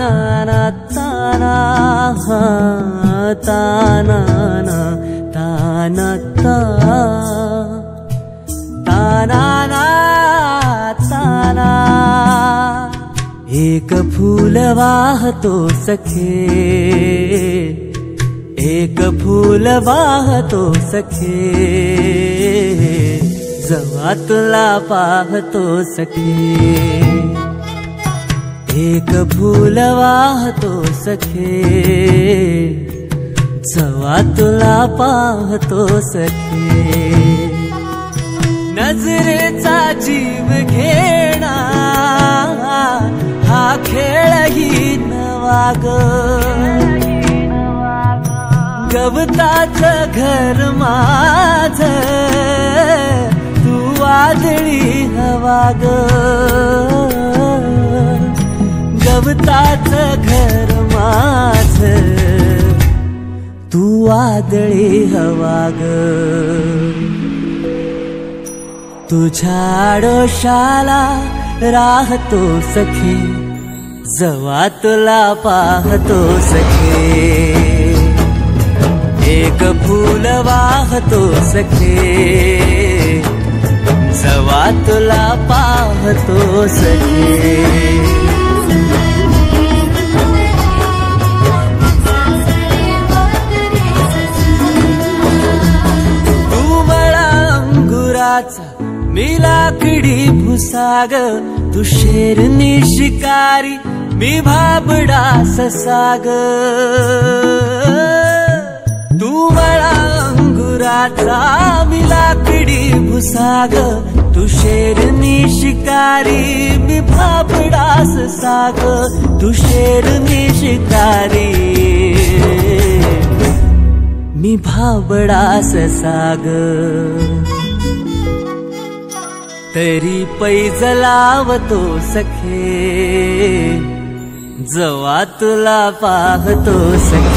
ताना ताना ताना ताना ताना ताना। एक फूल वाहतो सखे, एक फूल वाहतो सखे, जेव्हा तुला पाहतो सखे। एक फूल वाहतो सखे, जेव्हा तुला पाहतो सखे। नजरेचा जीव घेणा हा खेळही नवा ग, गवताचं घर माझं तू वादळी हवा ग, गवताचं घर माझं तू वादळी हवा ग। तुझ्या आडोशाला राहतो सखे, जेव्हा तुला पाहतो सखे। एक फूल वाहतो सखे, जेव्हा तुला पाहतो सखे। तू मला अंगुराचा मी लाकडी भुसाग, तू शेरनी शिकारी मी भाबडा ससाग। तू मला अंगुराचा मी लाकडी भुसाग, तू शेरनी शिकारी मी भाबडा ससाग, तू शेरनी शिकारी मी भाबडा ससाग। तरी पैज लावतो सखे, जेव्हा तुला पाहतो सखे।